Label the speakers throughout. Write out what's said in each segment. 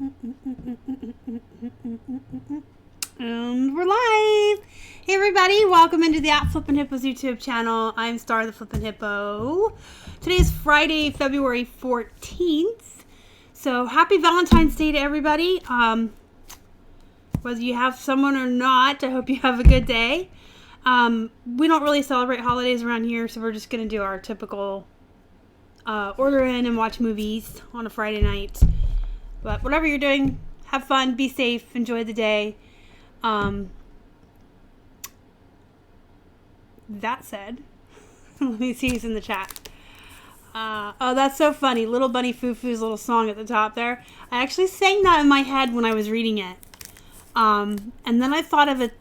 Speaker 1: And we're live. Hey everybody, welcome into the Flippin' Hippos YouTube channel. I'm Star the Flippin' Hippo. Today is Friday, February 14th. So happy Valentine's Day to everybody. Whether you have someone or not, I hope you have a good day. We don't really celebrate holidays around here, so we're just going to do our typical order in and watch movies on a Friday night. But whatever you're doing, have fun, be safe, enjoy the day. That said, let me see who's in the chat. Oh, that's so funny. Little Bunny Foo Foo's little song at the top there. I actually sang that in my head when I was reading it. And then I thought of an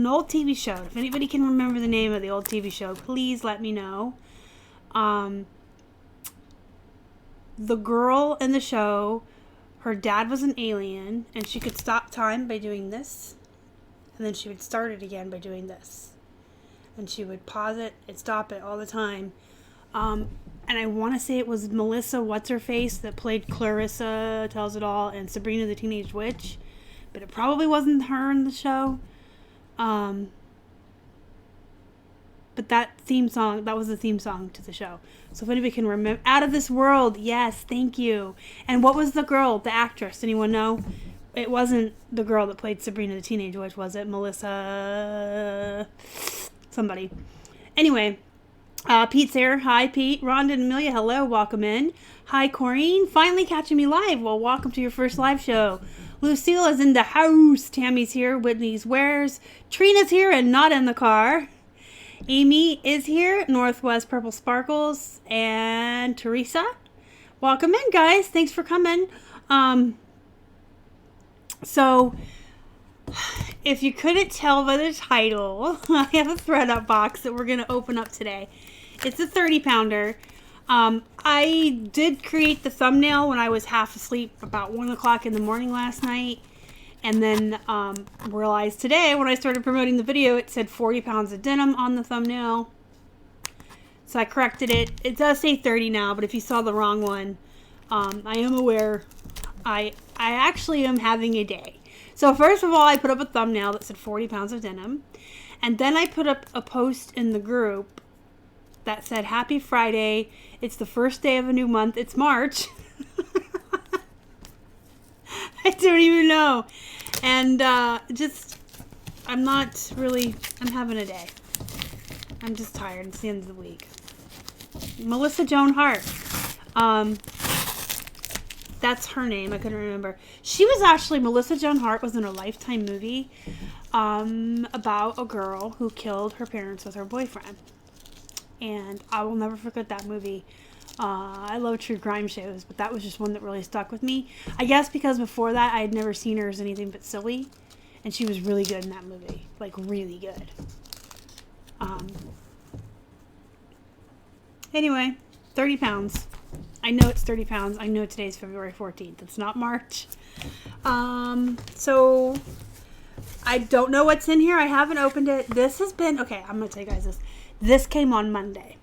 Speaker 1: old TV show. If anybody can remember the name of the old TV show, please let me know. The girl in the show, her dad was an alien, and she could stop time by doing this. And then she would start it again by doing this. And she would pause it and stop it all the time. And I want to say it was Melissa What's-Her-Face that played Clarissa Tells It All and Sabrina the Teenage Witch. But it probably wasn't her in the show. But that theme song, that was the theme song to the show. So if anybody can remember, Out of This World, yes, thank you. And what was the girl, the actress? Anyone know? It wasn't the girl that played Sabrina the Teenage Witch, was it? Melissa somebody. Anyway, Pete's here. Hi, Pete. Rhonda and Amelia, hello. Welcome in. Hi, Corrine. Finally catching me live. Well, welcome to your first live show. Lucille is in the house. Tammy's here. Whitney's Wares. Trina's here and not in the car. Amy is here. Northwest Purple Sparkles. And Teresa. Welcome in, guys. Thanks for coming. So, if you couldn't tell by the title, I have a ThredUp box that we're going to open up today. It's a 30-pounder. I did create the thumbnail when I was half asleep about 1 o'clock in the morning last night. And then realized today when I started promoting the video, it said 40 pounds of denim on the thumbnail. So I corrected it. It does say 30 now, but if you saw the wrong one, I am aware. I actually am having a day. So first of all, I put up a thumbnail that said 40 pounds of denim. And then I put up a post in the group that said, Happy Friday. It's the first day of a new month. It's March. I don't even know. And I'm not really, I'm having a day. I'm just tired. It's the end of the week. Melissa Joan Hart. That's her name. I couldn't remember. She was actually, Melissa Joan Hart was in a Lifetime movie about a girl who killed her parents with her boyfriend. And I will never forget that movie. I love true crime shows, but that was just one that really stuck with me. I guess because before that, I had never seen her as anything but silly. And she was really good in that movie. Like, really good. Anyway, 30 pounds. I know it's 30 pounds. I know today's February 14th. It's not March. So I don't know what's in here. I haven't opened it. This has been, okay, I'm going to tell you guys this. This came on Monday.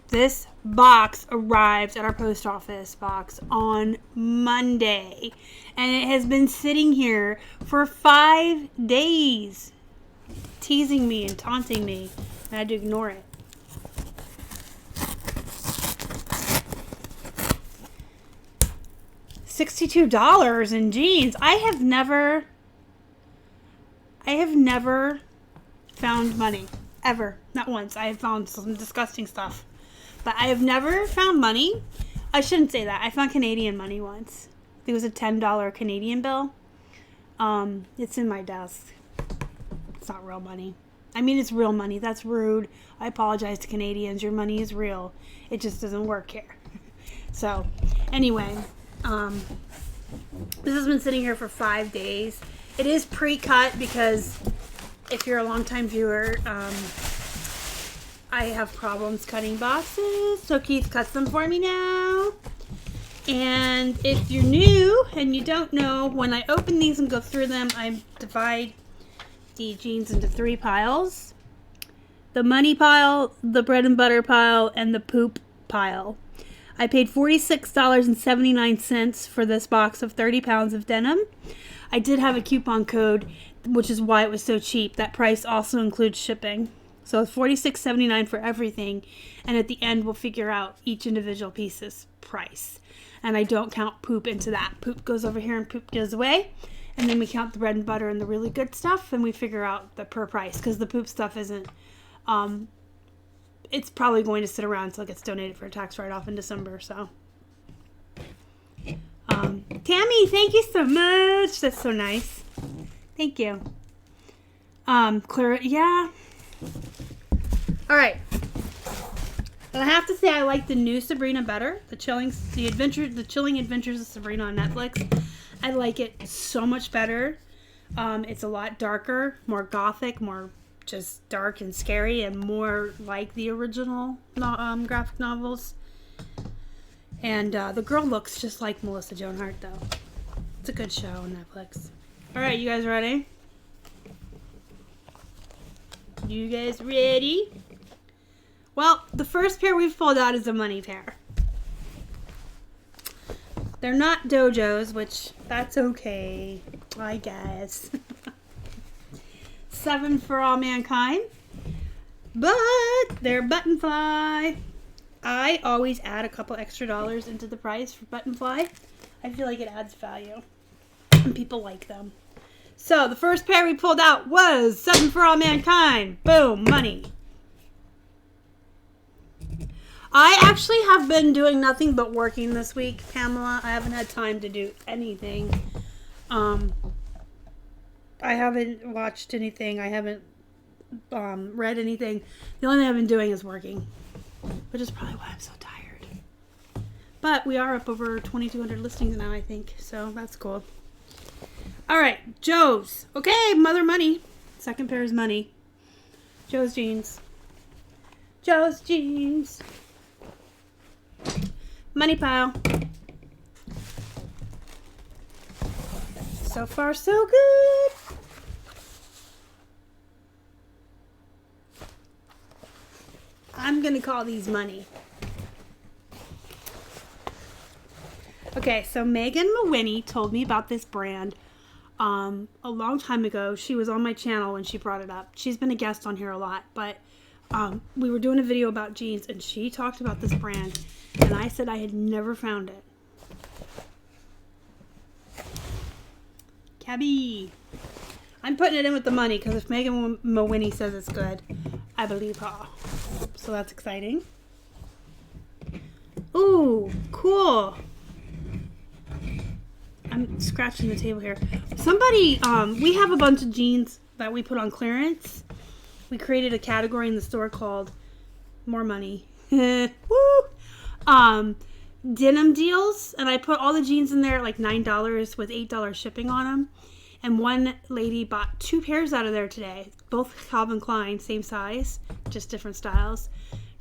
Speaker 1: This box arrived at our post office box on Monday. And it has been sitting here for 5 days. Teasing me and taunting me. I had to ignore it. $62 in jeans. I have never found money. Ever. Not once. I have found some disgusting stuff. But I have never found money. I shouldn't say that. I found Canadian money once. I think it was a $10 Canadian bill. It's in my desk. It's not real money. I mean, it's real money. That's rude. I apologize to Canadians. Your money is real. It just doesn't work here. So, anyway. This has been sitting here for 5 days. It is pre-cut because if you're a long-time viewer, I have problems cutting boxes. So Keith cuts them for me now. And if you're new and you don't know, when I open these and go through them, I divide the jeans into 3 piles. The money pile, the bread and butter pile, and the poop pile. I paid $46.79 for this box of 30 pounds of denim. I did have a coupon code, which is why it was so cheap. That price also includes shipping. So it's $46.79 for everything. And at the end, we'll figure out each individual piece's price. And I don't count poop into that. Poop goes over here and poop goes away. And then we count the bread and butter and the really good stuff. And we figure out the per price. Because the poop stuff isn't... it's probably going to sit around until it gets donated for a tax write-off in December. So... Tammy, thank you so much. That's so nice. Thank you. Clara, yeah. All right. And I have to say I like the new Sabrina better. The Chilling Adventures of Sabrina on Netflix. I like it so much better. It's a lot darker, more gothic, more just dark and scary, and more like the original graphic novels. And the girl looks just like Melissa Joan Hart, though. It's a good show on Netflix. All right, you guys ready? You guys ready? Well, the first pair we've pulled out is a money pair. They're not dojos, which that's okay, I guess. 7 for all mankind. But they're button fly. I always add a couple extra dollars into the price for button fly. I feel like it adds value. And people like them. So the first pair we pulled out was 7 for all mankind. Boom, money. I actually have been doing nothing but working this week, Pamela. I haven't had time to do anything. I haven't watched anything. I haven't read anything. The only thing I've been doing is working, which is probably why I'm so tired. But we are up over 2,200 listings now, I think. So that's cool. All right, Joe's. Okay, mother money. Second pair is money. Joe's jeans. Joe's jeans. Money pile. So far, so good. I'm going to call these money. Okay, so Megan Mawhinney told me about this brand a long time ago. She was on my channel when she brought it up. She's been a guest on here a lot, but we were doing a video about jeans, and she talked about this brand, and I said I had never found it. Cabby. I'm putting it in with the money, because if Megan Mawhinney says it's good, I believe her. So that's exciting. Ooh, cool. I'm scratching the table here. Somebody, we have a bunch of jeans that we put on clearance. We created a category in the store called More Money. Woo! Denim deals. And I put all the jeans in there at like $9 with $8 shipping on them. And one lady bought 2 pairs out of there today. Both Calvin Klein, same size, just different styles.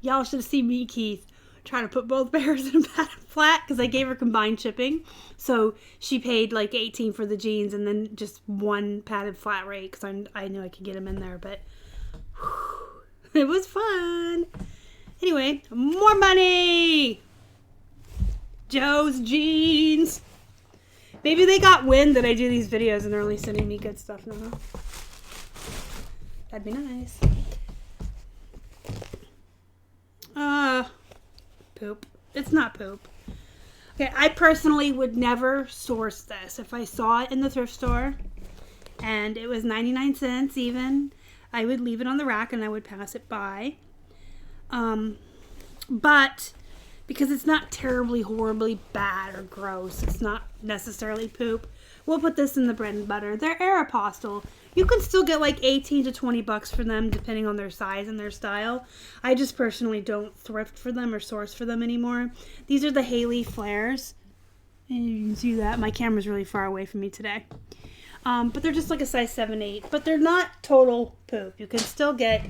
Speaker 1: Y'all should have seen me, Keith, trying to put both pairs in a padded flat because I gave her combined shipping. So she paid like $18 for the jeans and then just one padded flat rate because I knew I could get them in there. But whew, it was fun. Anyway, more money. Joe's jeans. Maybe they got wind that I do these videos and they're only sending me good stuff now. That'd be nice. Poop. It's not poop. Okay, I personally would never source this. If I saw it in the thrift store and it was 99 cents even, I would leave it on the rack and I would pass it by. But because it's not terribly, horribly bad or gross, it's not necessarily poop, we'll put this in the bread and butter. They're Aeropostale. You can still get like 18 to 20 bucks for them depending on their size and their style. I just personally don't thrift for them or source for them anymore. These are the Haley flares. And you can see that. My camera's really far away from me today. But they're just like a size 7-8. But they're not total poop. You can still get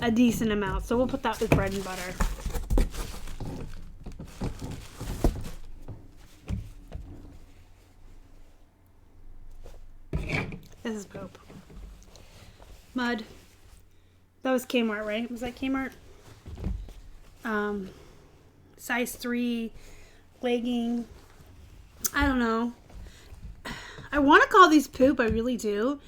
Speaker 1: a decent amount. So we'll put that with bread and butter. This is poop. Mud. That was Kmart, right? Was that Kmart? Size 3 legging. I don't know. I want to call these poop, I really do.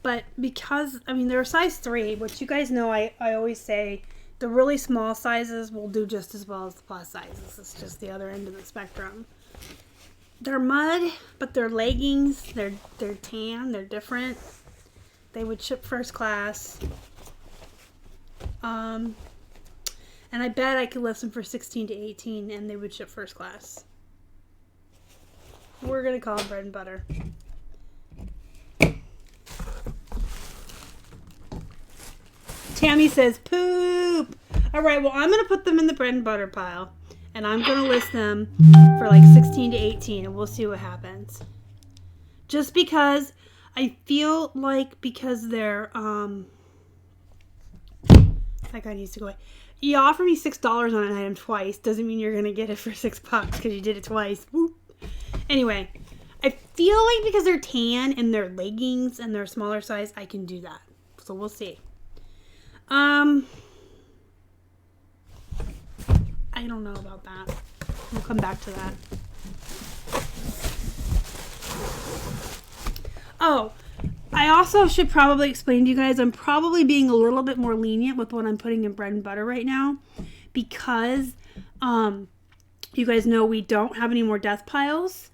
Speaker 1: But because, I mean, they're a size 3, which you guys know I always say the really small sizes will do just as well as the plus sizes. It's just the other end of the spectrum. They're mud, but they're leggings. They're tan. They're different. They would ship first class. And I bet I could list them for 16 to 18 and they would ship first class. We're going to call them bread and butter. Tammy says, poop. All right, well, I'm going to put them in the bread and butter pile. And I'm going to list them for like 16 to 18. And we'll see what happens. Just because I feel like because they're... that guy needs to go away. You offer me $6 on an item twice. Doesn't mean you're going to get it for $6 because you did it twice. Woo. Anyway, I feel like because they're tan and they're leggings and they're smaller size, I can do that. So we'll see. I don't know about that. We'll come back to that. Oh, I also should probably explain to you guys, I'm probably being a little bit more lenient with what I'm putting in bread and butter right now because you guys know we don't have any more death piles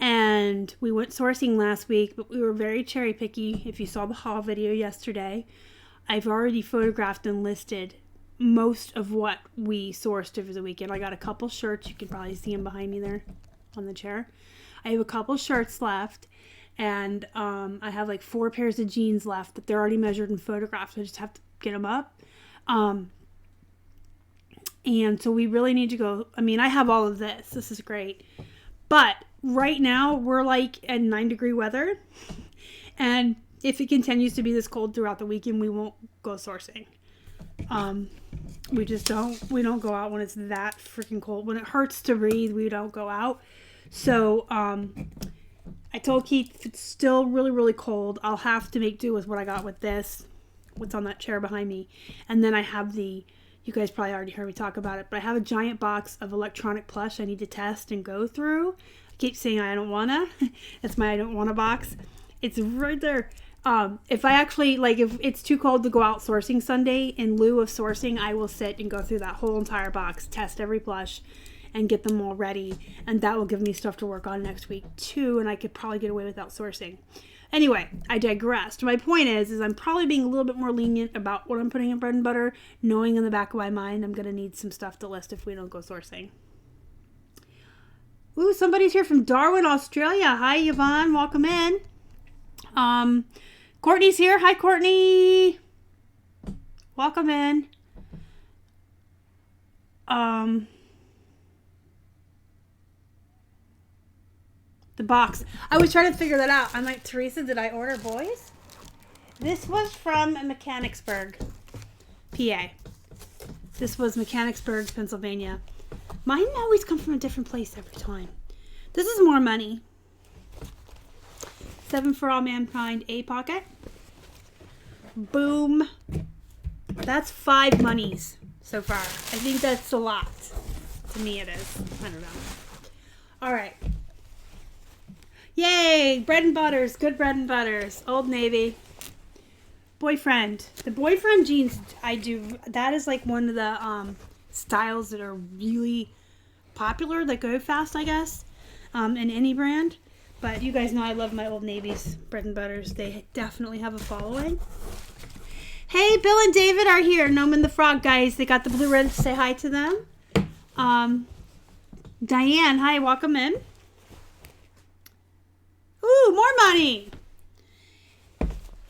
Speaker 1: and we went sourcing last week, but we were very cherry picky. If you saw the haul video yesterday, I've already photographed and listed most of what we sourced over the weekend. I got a couple shirts. You can probably see them behind me there on the chair. I have a couple shirts left. And I have like 4 pairs of jeans left, but they're already measured and photographed. So I just have to get them up. And so we really need to go. I mean, I have all of this. This is great. But right now, we're like at 9-degree weather. And if it continues to be this cold throughout the weekend, we won't go sourcing. We just don't. We don't go out when it's that freaking cold. When it hurts to breathe, we don't go out. So, I told Keith if it's still really, really cold, I'll have to make do with what I got with this, what's on that chair behind me. And then I have you guys probably already heard me talk about it, but I have a giant box of electronic plush I need to test and go through. I keep saying I don't wanna. That's my I don't wanna box. It's right there. If I actually, if it's too cold to go out sourcing Sunday, in lieu of sourcing, I will sit and go through that whole entire box, test every plush, and get them all ready, and that will give me stuff to work on next week too, and I could probably get away without sourcing. Anyway, I digressed. My point is I'm probably being a little bit more lenient about what I'm putting in bread and butter, knowing in the back of my mind I'm going to need some stuff to list if we don't go sourcing. Ooh, somebody's here from Darwin, Australia. Hi, Yvonne. Welcome in. Courtney's here. Hi, Courtney. Welcome in. The box. I was trying to figure that out. I'm like, Teresa, did I order boys? This was from Mechanicsburg, PA. This was Mechanicsburg, Pennsylvania. Mine always come from a different place every time. This is more money. 7 for All Mankind, A pocket. Boom. That's 5 monies so far. I think that's a lot. To me it is. I don't know. All right. Yay! Bread and butters. Good bread and butters. Old Navy. Boyfriend. The boyfriend jeans I do. That is like one of the styles that are really popular that go fast, I guess, in any brand. But you guys know I love my Old Navy's bread and butters. They definitely have a following. Hey, Bill and David are here. Noman the Frog guys. They got the blue red. Say hi to them. Diane, hi. Welcome in. Ooh, more money.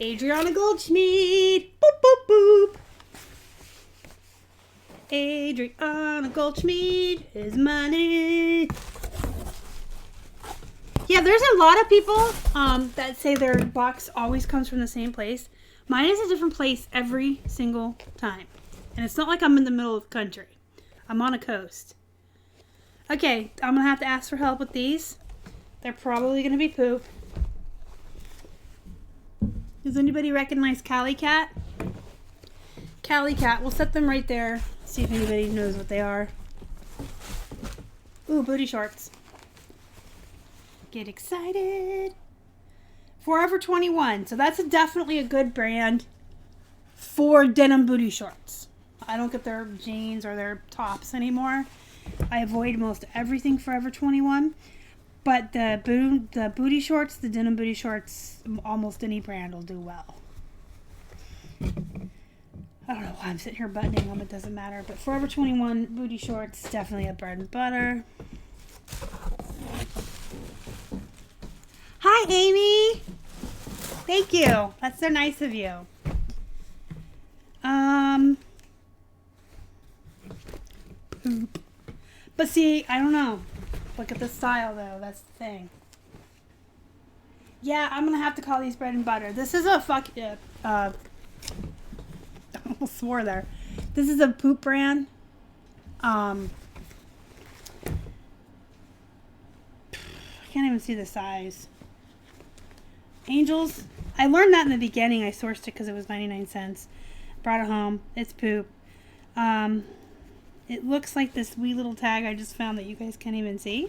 Speaker 1: Adriana Goldschmied. Boop, boop, boop. Adriana Goldschmied is money. Yeah, there's a lot of people that say their box always comes from the same place. Mine is a different place every single time. And it's not like I'm in the middle of the country. I'm on a coast. Okay, I'm going to have to ask for help with these. They're probably going to be poop. Does anybody recognize Cali Cat? Cali Cat. We'll set them right there. See if anybody knows what they are. Ooh, booty shorts. Get excited. Forever 21. So that's definitely a good brand for denim booty shorts. I don't get their jeans or their tops anymore. I avoid most everything Forever 21. But the booty shorts, the denim booty shorts, almost any brand will do well. I don't know why I'm sitting here buttoning them. It doesn't matter. But Forever 21 booty shorts, definitely a bread and butter. Hi, Amy. Thank you. That's so nice of you. Poop. But see, I don't know. Look at the style, though. That's the thing. Yeah, I'm going to have to call these bread and butter. This is a I almost swore there. This is a poop brand. I can't even see the size. Angels. I learned that in the beginning. I sourced it because it was 99 cents. Brought it home. It's poop. It looks like this wee little tag I just found that you guys can't even see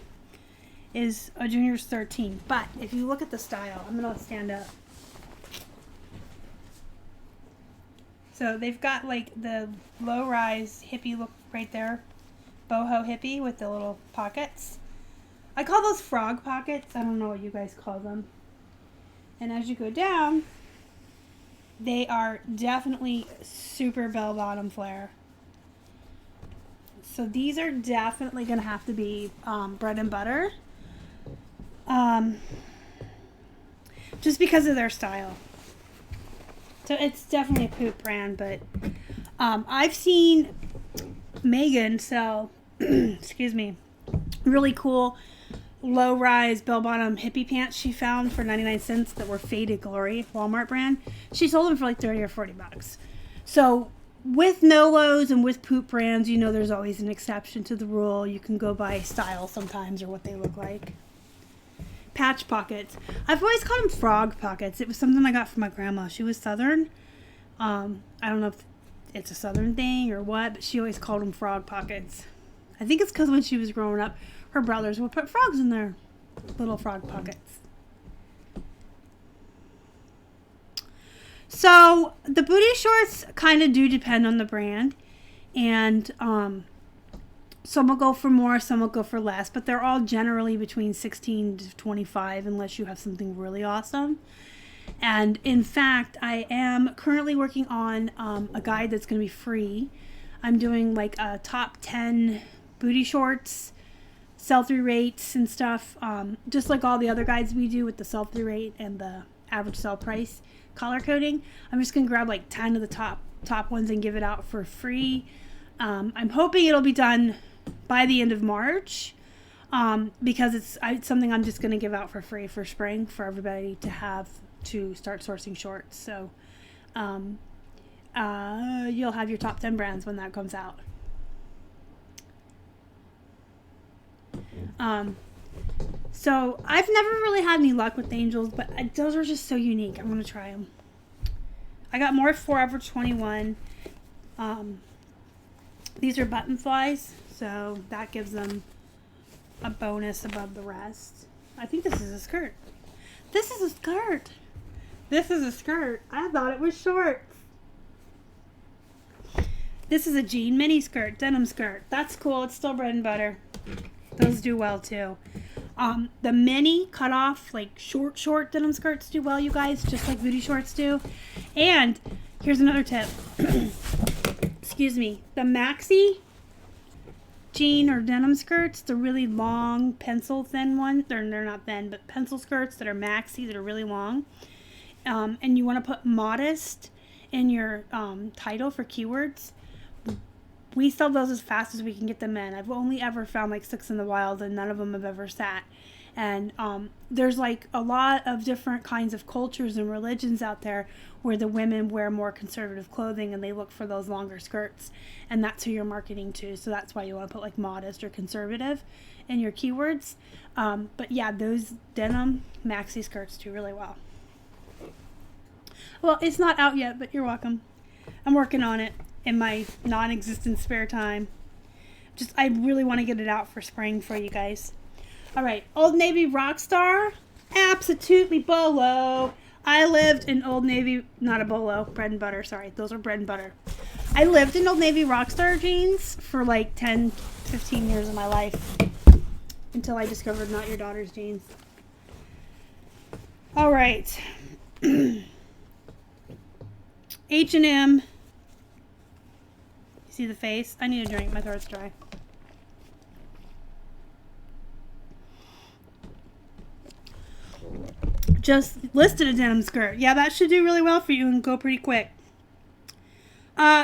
Speaker 1: is a junior's 13. But if you look at the style, I'm going to stand up. So they've got like the low-rise hippie look right there. Boho hippie with the little pockets. I call those frog pockets. I don't know what you guys call them. And as you go down, they are definitely super bell-bottom flare. So these are definitely going to have to be bread and butter. Just because of their style. So it's definitely a poop brand, but I've seen Megan sell, excuse me, really cool low-rise bell-bottom hippie pants she found for 99 cents that were Faded Glory, Walmart brand. She sold them for like 30 or 40 bucks. So with no-lows and with poop brands, you know there's always an exception to the rule. You can go by style sometimes or what they look like. Patch pockets. I've always called them frog pockets. It was something I got from my grandma. She was Southern. I don't know if it's a Southern thing or what, but she always called them frog pockets. I think it's because when she was growing up, her brothers would put frogs in their little frog pockets. So the booty shorts kind of do depend on the brand, and some will go for more, some will go for less, but they're all generally between 16 to 25 unless you have something really awesome. And in fact, I am currently working on a guide that's going to be free. I'm doing like a top 10 booty shorts, sell-through rates and stuff, just like all the other guides we do with the sell-through rate and the average sell price color coding. I'm just going to grab like 10 of the top ones and give it out for free. I'm hoping it'll be done by the end of March, because it's something I'm just going to give out for free for spring for everybody to have to start sourcing shorts. So you'll have your top 10 brands when that comes out. So I've never really had any luck with Angels, but those are just so unique. I'm going to try them. I got more Forever 21. These are button flies, so that gives them a bonus above the rest. I think this is a skirt. This is a skirt. This is a skirt. I thought it was shorts. This is a jean mini skirt, denim skirt. That's cool. It's still bread and butter. Those do well too. The mini cut off, like short denim skirts do well, you guys, just like booty shorts do. And here's another tip. Excuse me. The maxi jean or denim skirts, the really long pencil thin ones, they're not thin, but pencil skirts that are maxi that are really long. And you want to put modest in your title for keywords. We sell those as fast as we can get them in. I've only ever found like 6 in the wild, and none of them have ever sat. And there's like a lot of different kinds of cultures and religions out there where the women wear more conservative clothing and they look for those longer skirts. And that's who you're marketing to. So that's why you want to put like modest or conservative in your keywords. But yeah, those denim maxi skirts do really well. Well, it's not out yet, but you're welcome. I'm working on it in my non-existent spare time. I really want to get it out for spring for you guys. All right, Old Navy Rockstar, absolutely bolo. I lived in Old Navy, not a bolo, bread and butter, sorry. Those are bread and butter. I lived in Old Navy Rockstar jeans for like 10, 15 years of my life until I discovered Not Your Daughter's jeans. All right. H&M. See the face? I need a drink. My throat's dry. Just listed a denim skirt. Yeah, that should do really well for you and go pretty quick.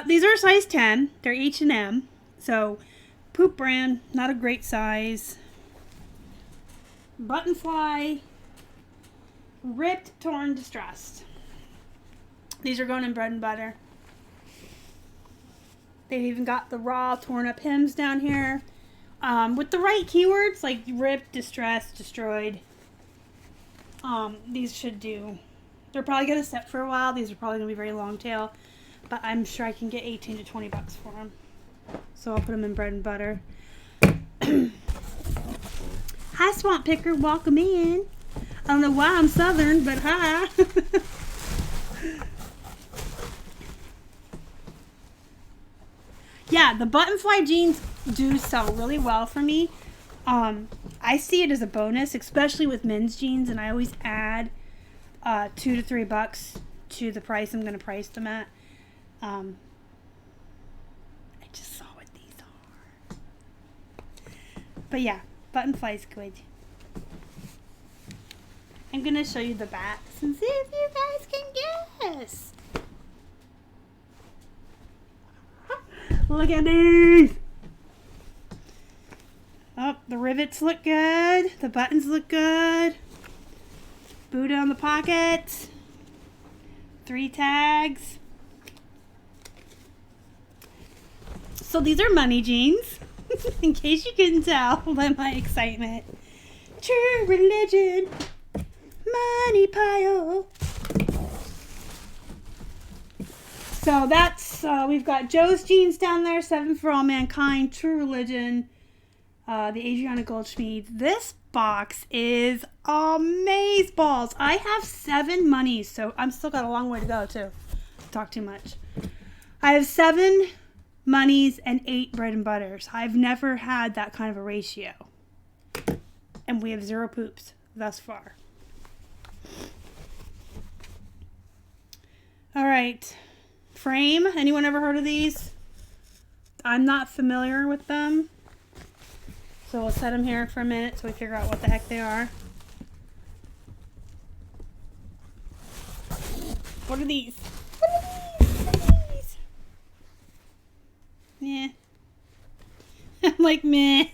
Speaker 1: These are a size 10. They're H&M. So, poop brand. Not a great size. Button fly. Ripped, torn, distressed. These are going in bread and butter. They've even got the raw, torn up hems down here. With the right keywords, like ripped, distressed, destroyed. These should do. They're probably going to sit for a while. These are probably going to be very long tail. But I'm sure I can get 18 to 20 bucks for them. So I'll put them in bread and butter. Hi, Swamp Picker. Welcome in. I don't know why I'm Southern, but hi. Yeah, the button fly jeans do sell really well for me. I see it as a bonus, especially with men's jeans, and I always add $2 to $3 to the price I'm going to price them at. I just saw what these are. But yeah, button fly's good. I'm going to show you the backs and see if you guys can guess. Look at these. Oh, the rivets look good. The buttons look good. Buddha on the pocket. 3 tags. So these are money jeans. In case you couldn't tell by my excitement. True religion. Money pile. So that's, we've got Joe's jeans down there. 7 for All Mankind. True Religion. The Adriana Goldschmied. This box is amazeballs. I have 7 monies, so I'm still got a long way to go too. Talk too much. I have 7 monies and 8 bread and butters. I've never had that kind of a ratio. And we have 0 poops thus far. All right. Frame. Anyone ever heard of these? I'm not familiar with them. So we'll set them here for a minute so we figure out what the heck they are. What are these? What are these? What are these? Yeah. I'm like, meh.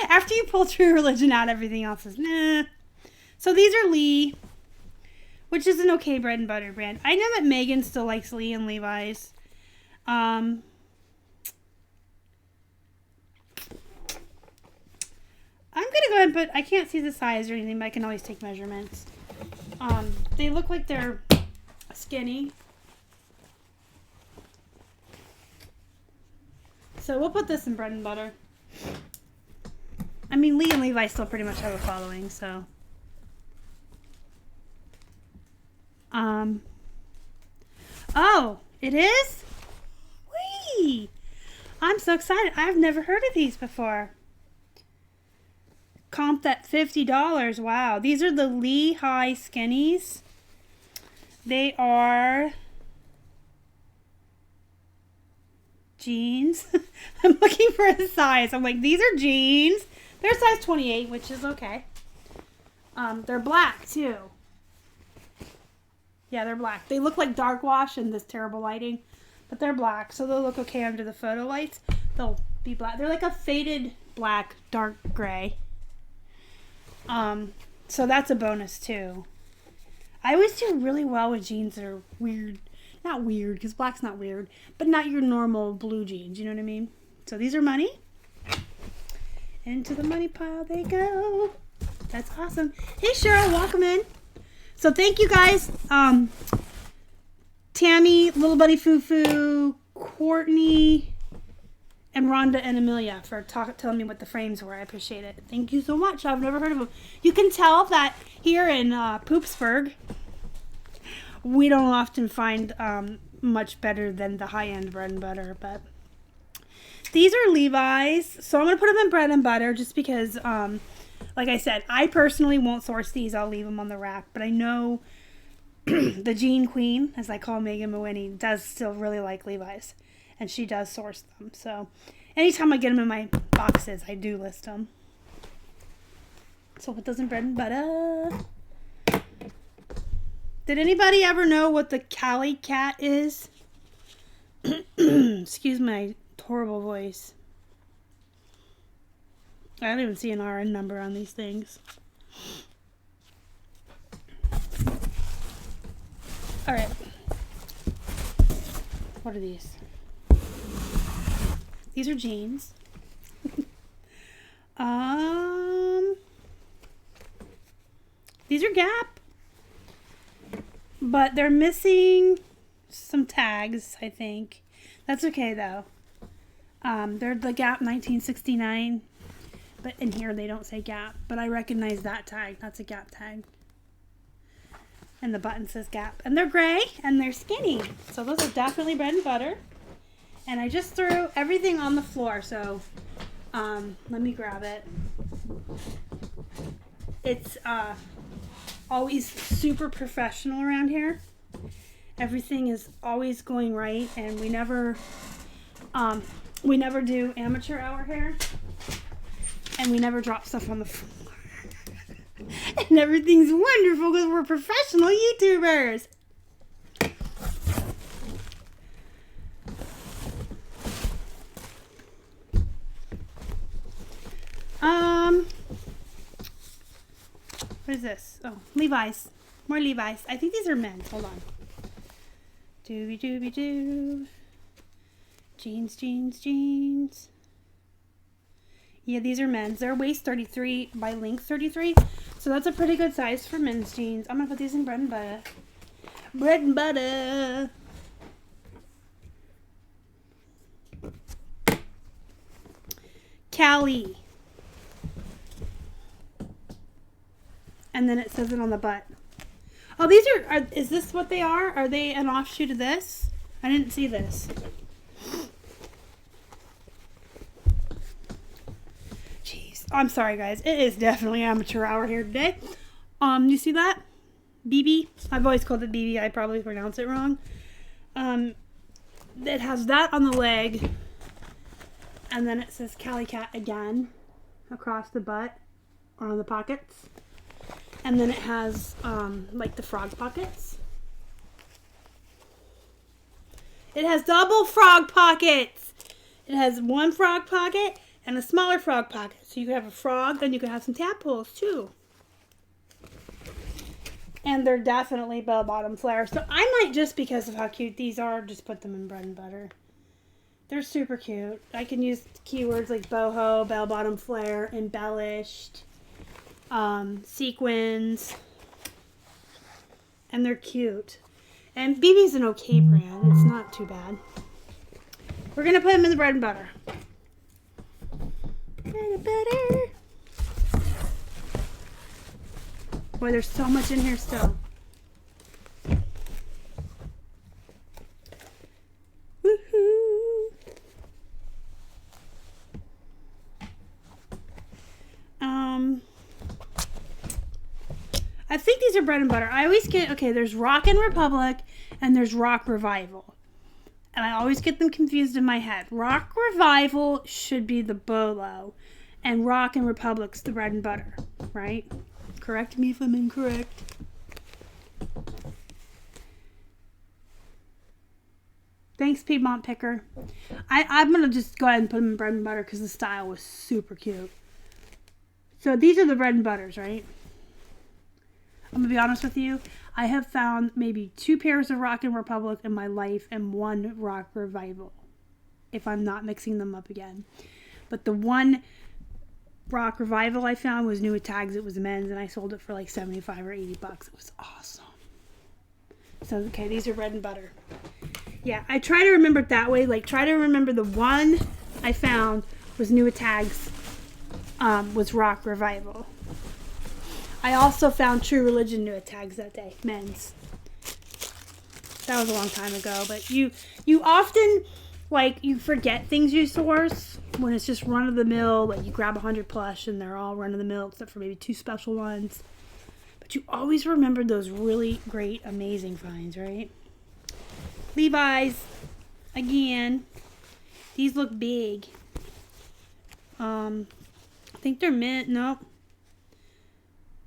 Speaker 1: After you pull True Religion out, everything else is nah. So these are Lee, which is an okay bread and butter brand. I know that Megan still likes Lee and Levi's. I'm going to go ahead and put, I can't see the size or anything, but I can always take measurements. They look like they're skinny. So we'll put this in bread and butter. I mean, Lee and Levi still pretty much have a following, so. Oh, it is? Whee! I'm so excited. I've never heard of these before. Comped at $50. Wow. These are the Lehigh Skinnies. They are jeans. I'm looking for a size. I'm like, these are jeans. They're size 28, which is okay. They're black too. Yeah, they're black. They look like dark wash in this terrible lighting, but they're black, so they'll look okay under the photo lights. They'll be black. They're like a faded black, dark gray. So that's a bonus too. I always do really well with jeans that are weird. Not weird, because black's not weird, but not your normal blue jeans, you know what I mean? So these are money. Into the money pile they go. That's awesome. Hey Cheryl, welcome in. So thank you guys. Tammy, Little Buddy Foo Foo, Courtney, And Rhonda and Amelia for telling me what the frames were. I appreciate it. Thank you so much. I've never heard of them. You can tell that here in Poopsburg, we don't often find much better than the high-end bread and butter. But these are Levi's, so I'm going to put them in bread and butter just because, like I said, I personally won't source these. I'll leave them on the rack. But I know the Jean Queen, as I call Megan Mawini, does still really like Levi's. And she does source them. So anytime I get them in my boxes, I do list them. So what does in bread and butter? Did anybody ever know what the Cali cat is? Excuse my horrible voice. I don't even see an RN number on these things. Alright. What are these? These are jeans. These are Gap. But they're missing some tags, I think. That's okay, though. They're the Gap 1969. But in here, they don't say Gap. But I recognize that tag. That's a Gap tag. And the button says Gap. And they're gray, and they're skinny. So those are definitely bread and butter. And I just threw everything on the floor, so let me grab it. It's always super professional around here. Everything is always going right, and we never do amateur hour here, and we never drop stuff on the floor. And everything's wonderful because we're professional YouTubers. What is this? Oh, Levi's. More Levi's. I think these are men's. Hold on. Dooby. Jeans, jeans, jeans. Yeah, these are men's. They're waist 33 by length 33. So that's a pretty good size for men's jeans. I'm going to put these in bread and butter. Bread and butter. Cali. And then it says it on the butt. Oh, these are is this what they are? Are they an offshoot of this? I didn't see this. Jeez. I'm sorry, guys. It is definitely amateur hour here today. You see that? BB. I've always called it BB. I probably pronounce it wrong. It has that on the leg. And then it says Cali Cat again across the butt or on the pockets. And then it has like the frog pockets. It has double frog pockets. It has one frog pocket and a smaller frog pocket. So you can have a frog and you can have some tadpoles too. And they're definitely bell-bottom flare. So I might, just because of how cute these are, just put them in bread and butter. They're super cute. I can use keywords like boho, bell-bottom flare, embellished, sequins, and they're cute. And BB's an okay brand. It's not too bad. We're going to put them in the bread and butter. Bread and butter. Boy, there's so much in here still. Woohoo! I think these are bread and butter. I always get, okay, there's Rock and Republic and there's Rock Revival. And I always get them confused in my head. Rock Revival should be the bolo and Rock and Republic's the bread and butter, right? Correct me if I'm incorrect. Thanks, Piedmont Picker. I'm going to just go ahead and put them in bread and butter because the style was super cute. So these are the bread and butters, right? I'm going to be honest with you. I have found maybe 2 pairs of Rock and Republic in my life and 1 Rock Revival. If I'm not mixing them up again. But the one Rock Revival I found was new with tags. It was men's and I sold it for like 75 or 80 bucks. It was awesome. So, okay, these are bread and butter. Yeah, I try to remember it that way. Like, try to remember the one I found was new tags, was Rock Revival. I also found True Religion new tags that day, men's. That was a long time ago, but you often, like, you forget things you source when it's just run-of-the-mill. Like, you grab 100 plush and they're all run-of-the-mill except for maybe 2 special ones. But you always remember those really great, amazing finds, right? Levi's, again. These look big. I think they're mint. Nope.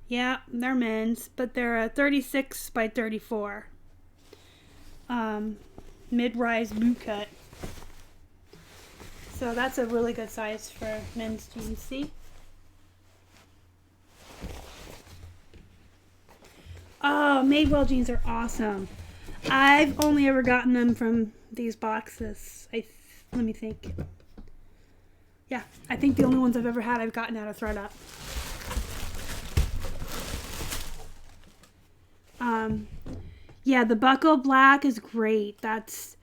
Speaker 1: Yeah, they're men's, but they're a 36 by 34. Mid-rise boot cut. So that's a really good size for men's jeans. See? Oh, Madewell jeans are awesome. I've only ever gotten them from these boxes. Let me think. Yeah, I think the only ones I've ever had I've gotten out of ThredUp. Yeah, the buckle black is great. That's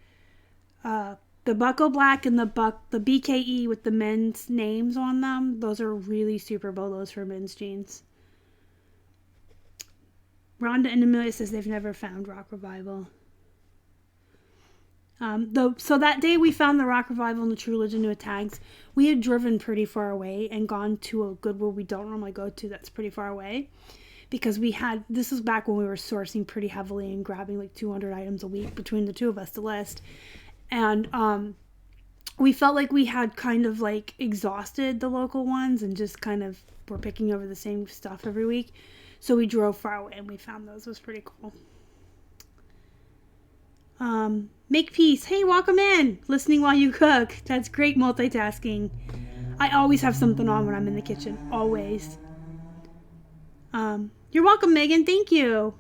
Speaker 1: the buckle black and the BKE with the men's names on them. Those are really super bolos for men's jeans. Rhonda and Amelia says they've never found Rock Revival. So that day we found the Rock Revival and the True Religion new tags. We had driven pretty far away and gone to a Goodwill we don't normally go to that's pretty far away. Because this was back when we were sourcing pretty heavily and grabbing like 200 items a week between the two of us to list. And we felt like we had kind of like exhausted the local ones and just kind of were picking over the same stuff every week. So we drove far away and we found those. It was pretty cool. Make peace. Hey, welcome in. Listening while you cook. That's great multitasking. I always have something on when I'm in the kitchen. Always. You're welcome, Megan. Thank you.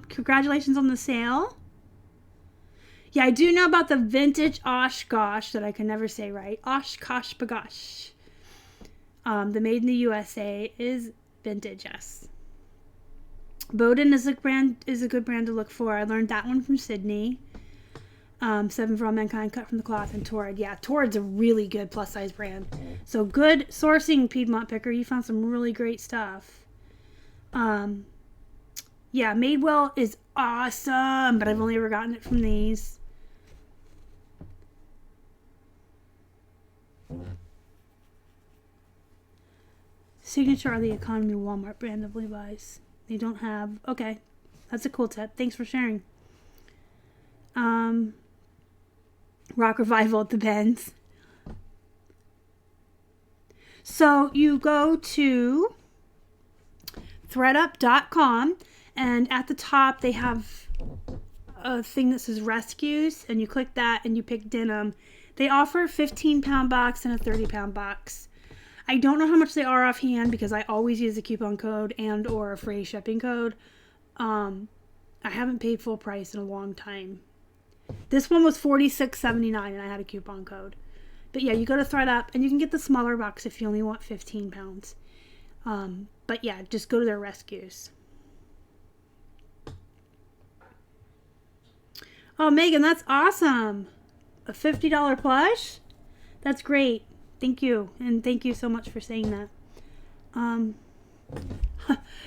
Speaker 1: Congratulations on the sale. Yeah, I do know about the vintage Oshkosh that I can never say right. Oshkosh Bagosh. The Made in the USA is vintage, yes. Bowden is a good brand to look for. I learned that one from Sydney. 7 for All Mankind, Cut from the Cloth, and Torrid. Yeah, Torrid's a really good plus size brand. So good sourcing, Piedmont Picker. You found some really great stuff. Yeah, Madewell is awesome, but I've only ever gotten it from these. Signature are the economy Walmart brand of Levi's. They don't have... Okay, that's a cool tip. Thanks for sharing. Rock Revival, it depends. So you go to thredup.com and at the top they have a thing that says rescues, and you click that and you pick denim. They offer a 15-pound box and a 30-pound box. I don't know how much they are offhand because I always use a coupon code and or a free shipping code. I haven't paid full price in a long time. This one was $46.79 and I had a coupon code. But yeah, you go to ThredUp and you can get the smaller box if you only want 15 pounds. But yeah, just go to their rescues. Oh, Megan, that's awesome. A $50 plush? That's great. Thank you. And thank you so much for saying that.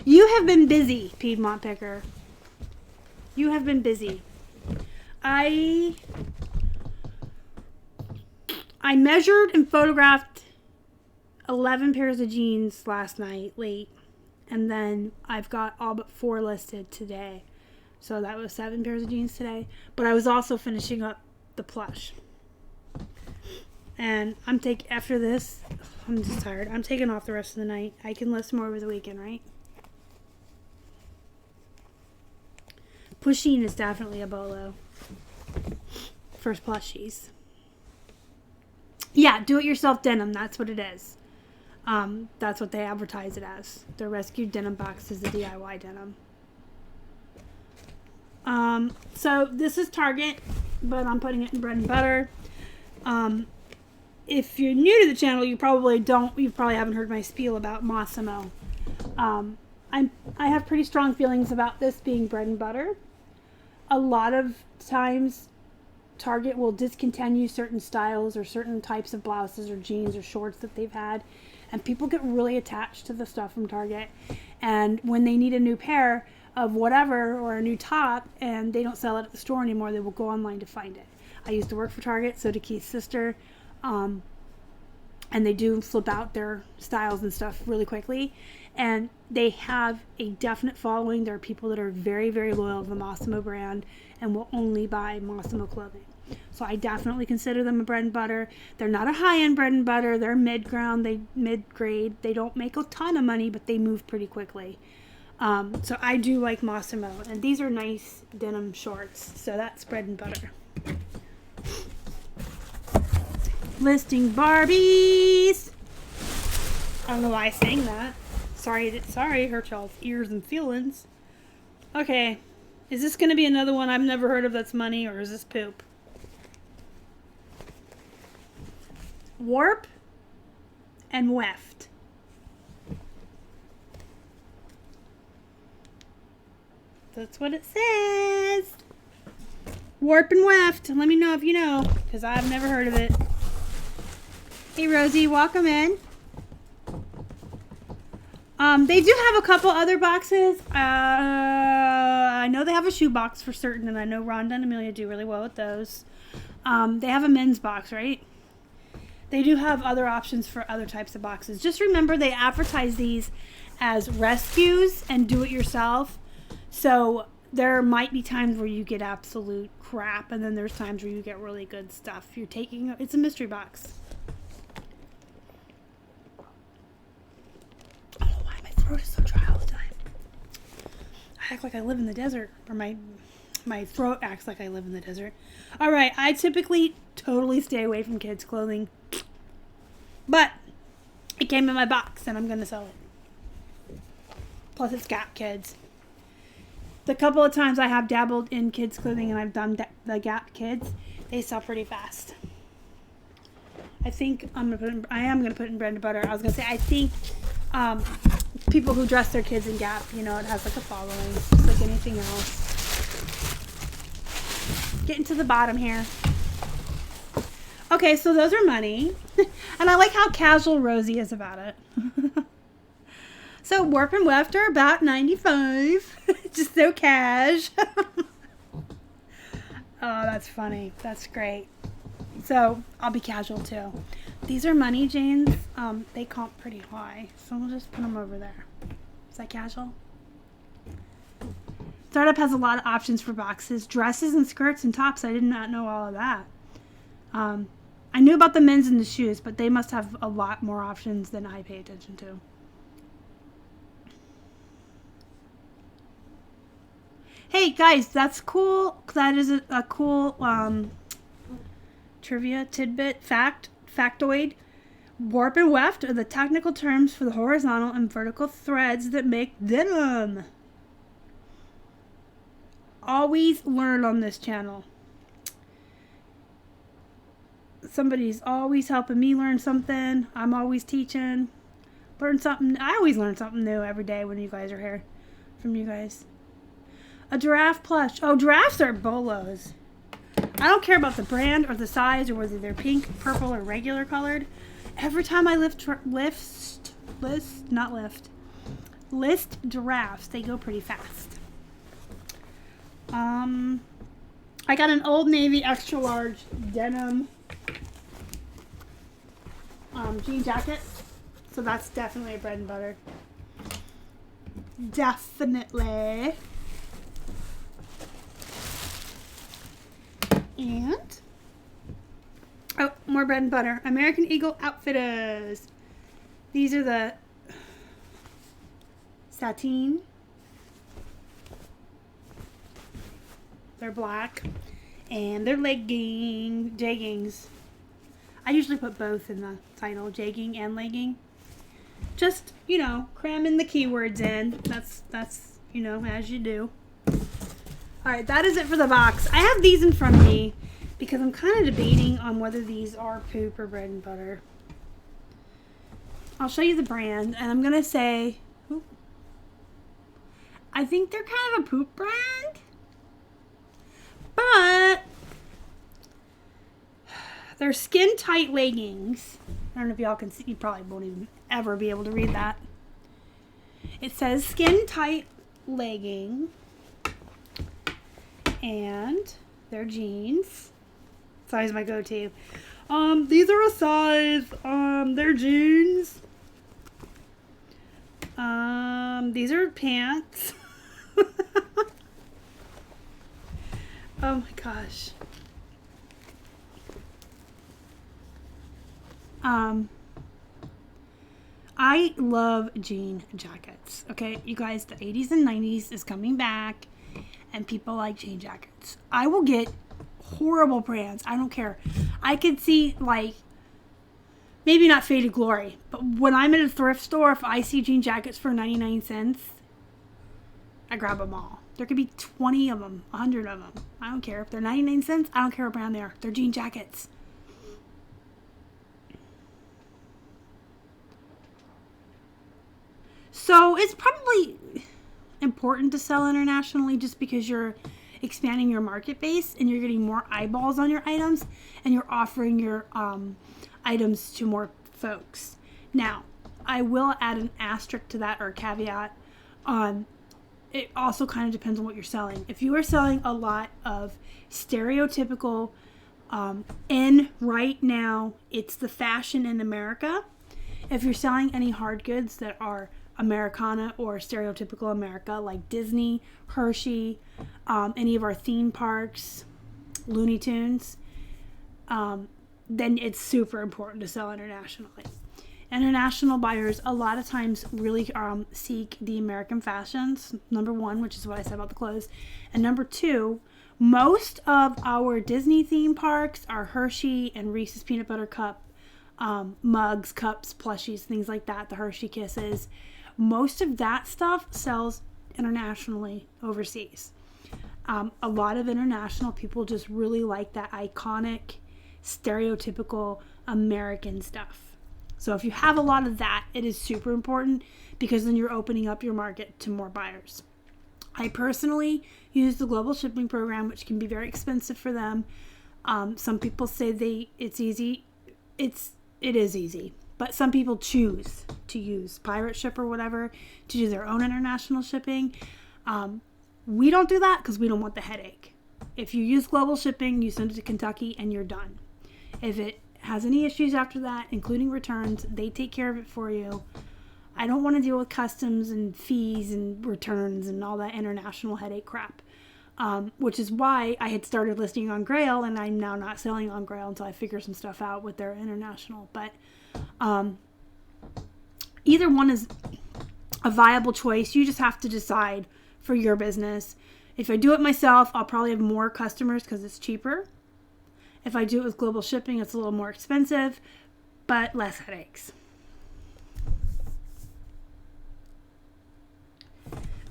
Speaker 1: You have been busy, Piedmont Picker. You have been busy. I measured and photographed 11 pairs of jeans last night late, and then I've got all but 4 listed today. So that was 7 pairs of jeans today. But I was also finishing up the plush. And after this, I'm just tired. I'm taking off the rest of the night. I can list more over the weekend, right? Pushing is definitely a bolo. First plushies. Yeah, do-it-yourself denim. That's what it is. That's what they advertise it as. Their rescued denim box is the DIY denim. So this is Target, but I'm putting it in bread and butter. If you're new to the channel, you probably haven't heard my spiel about Massimo. I have pretty strong feelings about this being bread and butter. A lot of times Target will discontinue certain styles or certain types of blouses or jeans or shorts that they've had. And people get really attached to the stuff from Target. And when they need a new pair of whatever or a new top and they don't sell it at the store anymore, they will go online to find it. I used to work for Target, so did Keith's sister. And they do flip out their styles and stuff really quickly. And they have a definite following. There are people that are very, very loyal to the Massimo brand and will only buy Massimo clothing. So I definitely consider them a bread and butter. They're not a high-end bread and butter. They're mid-grade. They don't make a ton of money, but they move pretty quickly. So I do like Massimo. And these are nice denim shorts. So that's bread and butter. Listing Barbies. I don't know why I sang that. Sorry, hurt y'all's ears and feelings. Okay. Is this going to be another one I've never heard of that's money, or is this poop? Warp and weft. That's what it says. Warp and weft. Let me know if you know, because I've never heard of it. Hey, Rosie, welcome in. They do have a couple other boxes. I know they have a shoe box for certain, and I know Rhonda and Amelia do really well with those. They have a men's box, right? They do have other options for other types of boxes. Just remember they advertise these as rescues and do-it-yourself. So there might be times where you get absolute crap, and then there's times where you get really good stuff. It's a mystery box. I don't know why my throat is so dry all the time. I act like I live in the desert, or my throat acts like I live in the desert. All right, I typically totally stay away from kids' clothing. But it came in my box and I'm going to sell it. Plus it's Gap Kids. The couple of times I have dabbled in kids' clothing and I've done the Gap Kids, they sell pretty fast. I think I am going to put in bread and butter. I was going to say, I think people who dress their kids in Gap, it has like a following, just like anything else. Getting to the bottom here. Okay, so those are money. And I like how casual Rosie is about it. So warp and weft are about 95. Just so cash. Oh, that's funny. That's great. So I'll be casual too. These are money jeans. They comp pretty high. So we'll just put them over there. Is that casual? ThredUp has a lot of options for boxes. Dresses and skirts and tops. I did not know all of that. I knew about the men's and the shoes, but they must have a lot more options than I pay attention to. Hey guys, that's cool. That is a cool trivia tidbit factoid. Warp and weft are the technical terms for the horizontal and vertical threads that make denim. Always learn on this channel. Somebody's always helping me learn something. I'm always teaching. Learn something. I always learn something new every day when you guys are here. From you guys. A giraffe plush. Oh, giraffes are bolos. I don't care about the brand or the size or whether they're pink, purple, or regular colored. Every time I list giraffes, they go pretty fast. I got an Old Navy extra large denim jean jacket, so that's definitely a bread and butter. Definitely. And more bread and butter. American Eagle Outfitters. These are the sateen. They're black, and they're jeggings. I usually put both in the title, jegging and legging. Just, cramming the keywords in. That's as you do. Alright, that is it for the box. I have these in front of me because I'm kind of debating on whether these are poop or bread and butter. I'll show you the brand, and I'm going to say, I think they're kind of a poop brand. But They're skin tight leggings. I don't know if y'all can see. You probably won't even ever be able to read that. It says skin tight legging. And they're jeans. Size my go-to. These are a size. They're jeans. These are pants. Oh my gosh. I love jean jackets. Okay, you guys, the 80s and 90s is coming back, and people like jean jackets. I will get horrible brands. I don't care. I could see, like, maybe not Faded Glory, but when I'm in a thrift store, if I see jean jackets for 99 cents, I grab them all. There could be 20 of them, 100 of them. I don't care. If they're 99 cents, I don't care what brand they are. They're jean jackets. So it's probably important to sell internationally just because you're expanding your market base and you're getting more eyeballs on your items and you're offering your items to more folks. Now, I will add an asterisk to that, or a caveat. It also kind of depends on what you're selling. If you are selling a lot of stereotypical, in right now, it's the fashion in America. If you're selling any hard goods that are Americana or stereotypical America, like Disney, Hershey, any of our theme parks, Looney Tunes, then it's super important to sell internationally. International buyers a lot of times really seek the American fashions, number one, which is what I said about the clothes, and number two, most of our Disney theme parks are Hershey and Reese's Peanut Butter Cup mugs, cups, plushies, things like that, the Hershey Kisses. Most of that stuff sells internationally overseas. A lot of international people just really like that iconic, stereotypical American stuff. So if you have a lot of that, it is super important because then you're opening up your market to more buyers. I personally use the global shipping program, which can be very expensive for them. Some people say it's easy. It is easy. But some people choose to use Pirate Ship or whatever to do their own international shipping. We don't do that because we don't want the headache. If you use global shipping, you send it to Kentucky and you're done. If it has any issues after that, including returns, they take care of it for you. I don't want to deal with customs and fees and returns and all that international headache crap. Which is why I had started listing on Grail, and I'm now not selling on Grail until I figure some stuff out with their international. But either one is a viable choice. You just have to decide for your business. If I do it myself, I'll probably have more customers because it's cheaper. If I do it with global shipping, it's a little more expensive, but less headaches.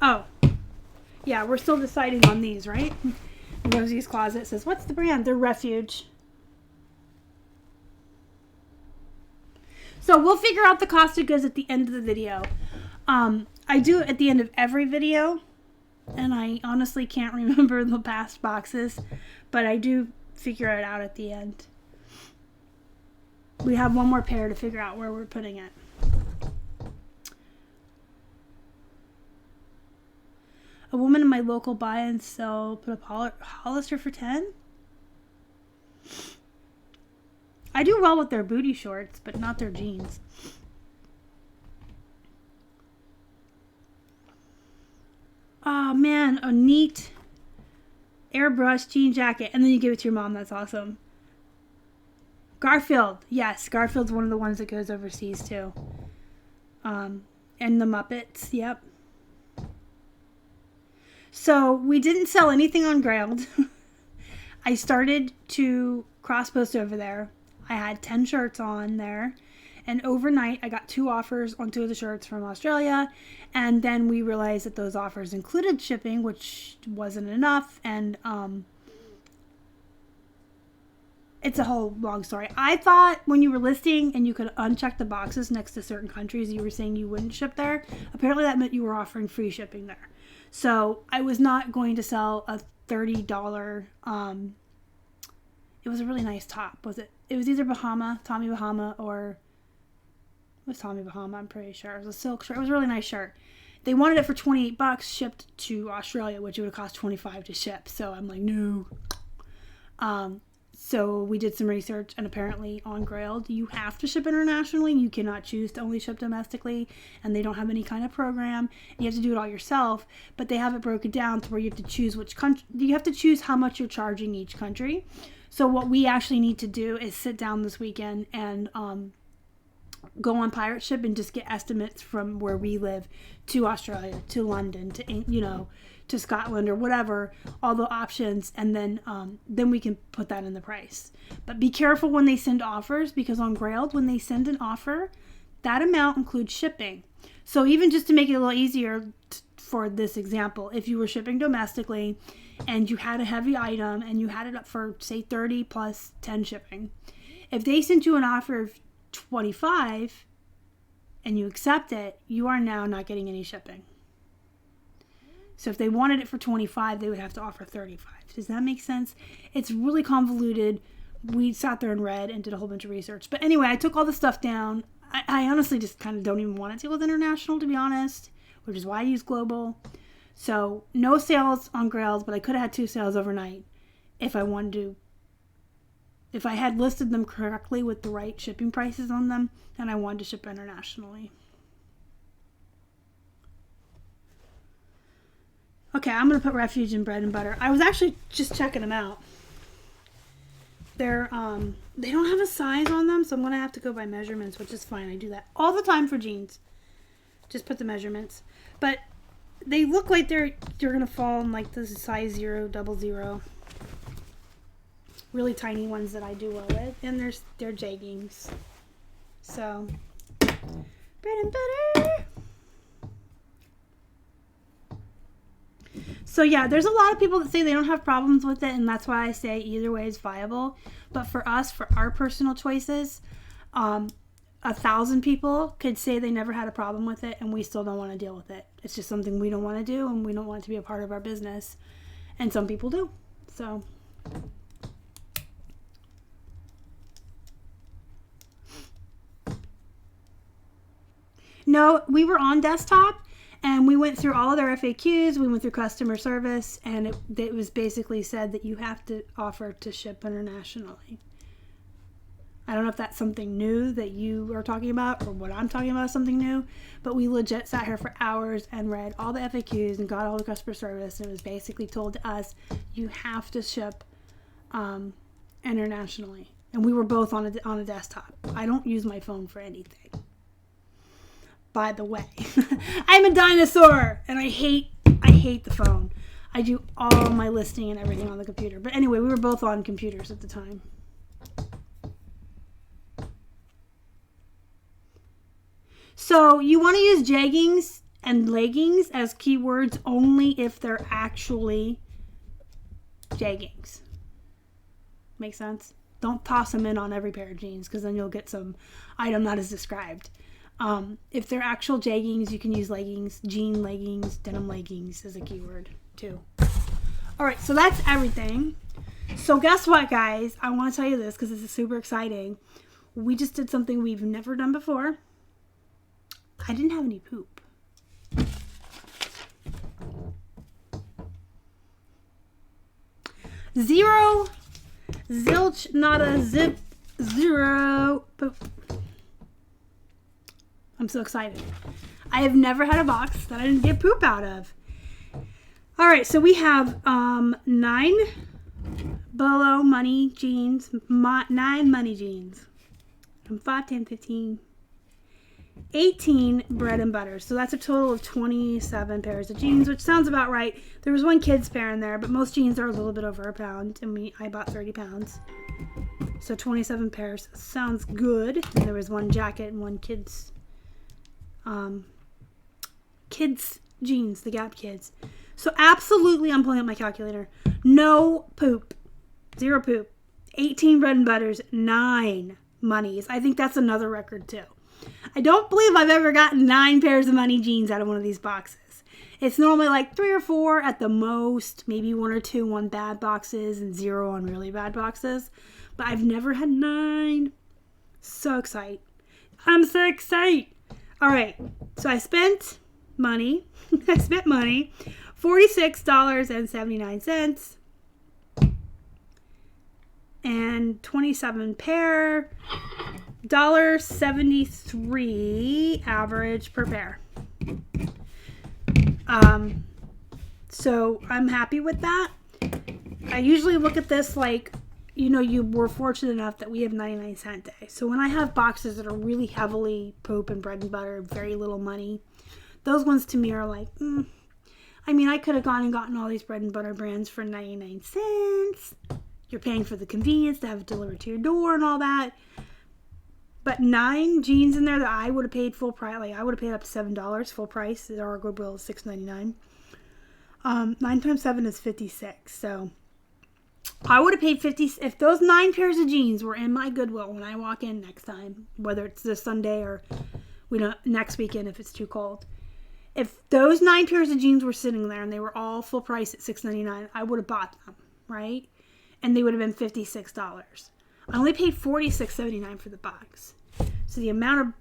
Speaker 1: Oh, yeah, we're still deciding on these, right? Rosie's Closet says, what's the brand? They're Refuge. So we'll figure out the cost of goods at the end of the video. I do it at the end of every video, and I honestly can't remember the past boxes, but I do figure it out at the end. We have one more pair to figure out where we're putting it. A woman in my local buy and sell put up Hollister for 10. I do well with their booty shorts, but not their jeans. Oh man, a neat airbrush jean jacket, and then you give it to your mom. That's awesome. Garfield, yes, Garfield's one of the ones that goes overseas too. And the Muppets, yep. So we didn't sell anything on Grailed. I started to crosspost over there. I had 10 shirts on there. And overnight, I got 2 offers on 2 of the shirts from Australia. And then we realized that those offers included shipping, which wasn't enough. And it's a whole long story. I thought when you were listing and you could uncheck the boxes next to certain countries, you were saying you wouldn't ship there. Apparently that meant you were offering free shipping there. So I was not going to sell a $30 It was a really nice top. It was either Tommy Bahama, or it was Tommy Bahama, I'm pretty sure. It was a silk shirt. It was a really nice shirt. They wanted it for $28 shipped to Australia, which it would have cost $25 to ship. So I'm like, no. So we did some research, and apparently on Grailed, you have to ship internationally. You cannot choose to only ship domestically, and they don't have any kind of program. You have to do it all yourself, but they have it broken down to where you have to choose which country. You have to choose how much you're charging each country. So what we actually need to do is sit down this weekend and go on Pirate Ship and just get estimates from where we live to Australia, to London, to Scotland or whatever, all the options, and then we can put that in the price. But be careful when they send offers, because on Grailed, when they send an offer, that amount includes shipping. So even just to make it a little easier for this example, if you were shipping domestically and you had a heavy item and you had it up for, say, 30 plus 10 shipping, if they sent you an offer of 25 and you accept it, you are now not getting any shipping. So if they wanted it for 25, they would have to offer 35. Does that make sense? It's really convoluted. We sat there and read and did a whole bunch of research. But anyway, I took all the stuff down. I honestly just kind of don't even want to deal with international, to be honest, which is why I use global. So no sales on Grails, but I could have had 2 sales overnight if I wanted to. If I had listed them correctly with the right shipping prices on them, and I wanted to ship internationally. Okay, I'm going to put Refuge in bread and butter. I was actually just checking them out. They don't have a size on them, so I'm going to have to go by measurements, which is fine. I do that all the time for jeans. Just put the measurements. But they look like they're going to fall in like the size 0, 00. Really tiny ones that I do well with. And they're jeggings. So, bread and butter. So yeah, there's a lot of people that say they don't have problems with it, and that's why I say either way is viable. But for us, for our personal choices, 1,000 people could say they never had a problem with it, and we still don't want to deal with it. It's just something we don't want to do, and we don't want it to be a part of our business. And some people do. So no, we were on desktop. And we went through all of their FAQs, we went through customer service, and it was basically said that you have to offer to ship internationally. I don't know if that's something new that you are talking about, or what I'm talking about is something new, but we legit sat here for hours and read all the FAQs and got all the customer service, and it was basically told to us, you have to ship internationally. And we were both on a desktop. I don't use my phone for anything. By the way, I'm a dinosaur, and I hate the phone. I do all my listing and everything on the computer. But anyway, we were both on computers at the time. So you want to use jeggings and leggings as keywords only if they're actually jeggings. Make sense? Don't toss them in on every pair of jeans, because then you'll get some item not as described. If they're actual jeggings, you can use leggings, jean leggings, denim leggings as a keyword too. All right, so that's everything. So guess what, guys? I want to tell you this because this is super exciting. We just did something we've never done before. I didn't have any poop. Zero, zilch, nada, zip, zero poop. I'm so excited. I have never had a box that I didn't get poop out of. All right, so we have 9 Bolo money jeans, 9 money jeans. 5, 10, 15, 18 bread and butter. So that's a total of 27 pairs of jeans, which sounds about right. There was one kid's pair in there, but most jeans are a little bit over a pound, and I bought 30 pounds. So 27 pairs sounds good. And there was one jacket and one kids jeans, the Gap kids. So absolutely, I'm pulling up my calculator. No poop. 0 poop. 18 bread and butters. 9 monies. I think that's another record too. I don't believe I've ever gotten 9 pairs of money jeans out of one of these boxes. It's normally like 3 or 4 at the most, maybe 1 or 2 on bad boxes and 0 on really bad boxes. But I've never had 9. So excited. I'm so excited. All right, so I spent money. I spent money, $46.79. And 27 pair, $1.73 average per pair. So I'm happy with that. I usually look at this like, you know, you were fortunate enough that we have 99-cent day. So when I have boxes that are really heavily poop and bread and butter, very little money, those ones to me are like, I mean, I could have gone and gotten all these bread and butter brands for 99 cents. You're paying for the convenience to have it delivered to your door and all that. But 9 jeans in there that I would have paid full price, like I would have paid up to $7 full price. Our goodwill is $6.99. 9 times 7 is 56. So I would have paid 50 if those 9 pairs of jeans were in my goodwill when I walk in next time, whether it's this Sunday or next weekend if it's too cold. If those 9 pairs of jeans were sitting there and they were all full price at $6.99, I would have bought them, right? And they would have been $56. I only paid $46.79 for the box. So the amount of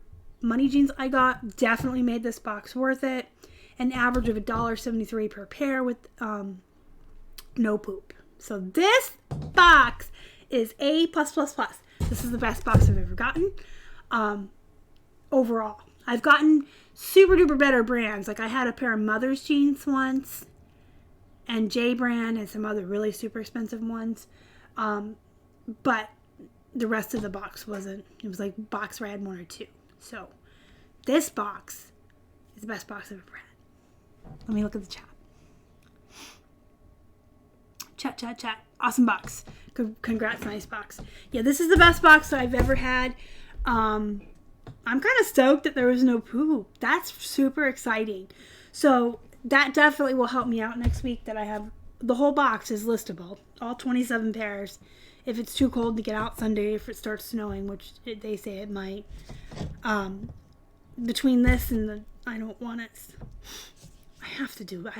Speaker 1: money jeans I got definitely made this box worth it. An average of $1.73 per pair with no poop. So this box is A+++. This is the best box I've ever gotten. Overall. I've gotten super duper better brands. Like I had a pair of Mother's jeans once. And J brand and some other really super expensive ones. But the rest of the box wasn't. It was like Boxery had 1 or 2. So this box is the best box I've ever had. Let me look at the chat. Chat. Awesome box. Congrats, nice box. Yeah, this is the best box that I've ever had. I'm kind of stoked that there was no poop. That's super exciting. So that definitely will help me out next week that I have the whole box is listable. All 27 pairs. If it's too cold to get out Sunday, if it starts snowing, which they say it might. Between this and the I don't want it. I have to deal with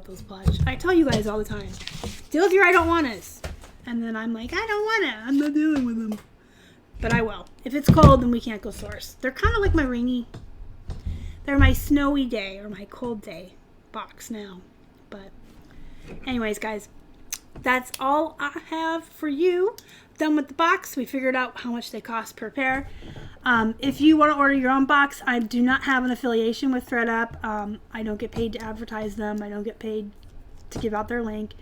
Speaker 1: those Plush. I tell you guys all the time. Deal with your I don't want it. And then I'm like, I don't want it. I'm not dealing with them. But I will. If it's cold, then we can't go source. They're kind of like they're my snowy day or my cold day box now. But anyways, guys, that's all I have for you. Done with the box. We figured out how much they cost per pair. If you want to order your own box, I do not have an affiliation with ThredUp. I don't get paid to advertise them. I don't get paid to give out their link.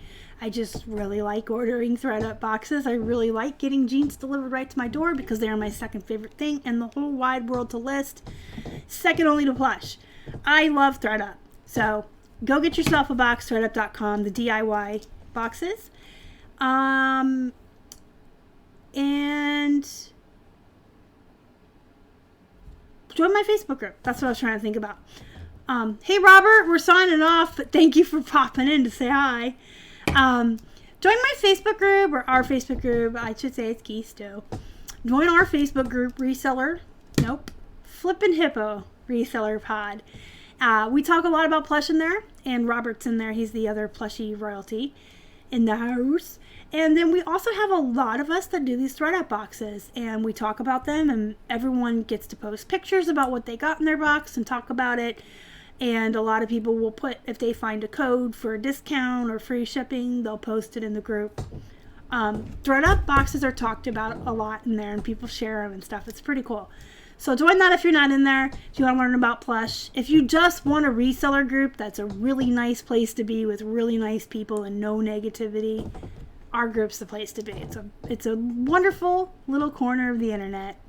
Speaker 1: I just really like ordering ThredUp boxes. I really like getting jeans delivered right to my door because they are my second favorite thing in the whole wide world to list. Second only to Plush. I love ThredUp. So go get yourself a box, thredup.com, the DIY boxes. And join my Facebook group. That's what I was trying to think about. Hey, Robert, we're signing off, but thank you for popping in to say hi. Join my Facebook group, or our Facebook group. I should say it's Keisto. Join our Facebook group, Flippin Hippo Reseller Pod. We talk a lot about Plush in there, and Robert's in there. He's the other Plushie royalty in the house. And then we also have a lot of us that do these ThredUp boxes, and we talk about them, and everyone gets to post pictures about what they got in their box and talk about it. And a lot of people will put, if they find a code for a discount or free shipping, they'll post it in the group. ThredUp boxes are talked about a lot in there, and people share them and stuff. It's pretty cool. So join that if you're not in there, if you want to learn about Plush. If you just want a reseller group, that's a really nice place to be with really nice people and no negativity. Our group's the place to be. It's a wonderful little corner of the internet.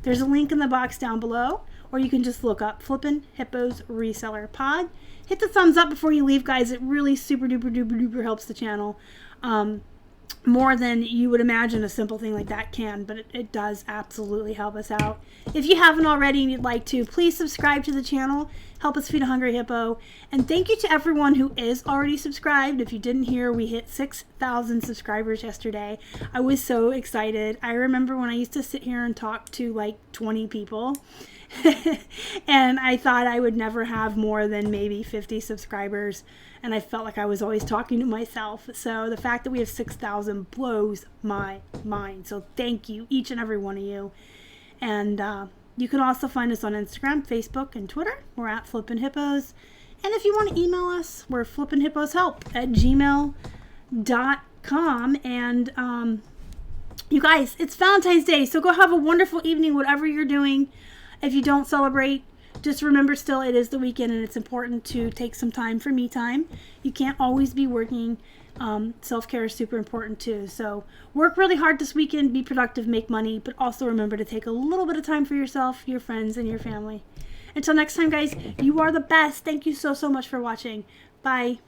Speaker 1: There's a link in the box down below, or you can just look up Flippin Hippo's Reseller Pod. Hit the thumbs up before you leave, guys. It really super duper duper duper helps the channel. More than you would imagine a simple thing like that can, but it does absolutely help us out. If you haven't already and you'd like to, please subscribe to the channel. Help us feed a hungry hippo. And thank you to everyone who is already subscribed. If you didn't hear, we hit 6,000 subscribers yesterday. I was so excited. I remember when I used to sit here and talk to like 20 people. And I thought I would never have more than maybe 50 subscribers. And I felt like I was always talking to myself. So the fact that we have 6,000 blows my mind. So thank you, each and every one of you. And you can also find us on Instagram, Facebook, and Twitter. We're at Flippin' Hippos. And if you want to email us, we're flippinhipposhelp@gmail.com. And you guys, it's Valentine's Day, so go have a wonderful evening, whatever you're doing. If you don't celebrate, just remember still it is the weekend and it's important to take some time for me time. You can't always be working. Self-care is super important too. So work really hard this weekend, be productive, make money, but also remember to take a little bit of time for yourself, your friends, and your family. Until next time, guys, you are the best. Thank you so much for watching. Bye.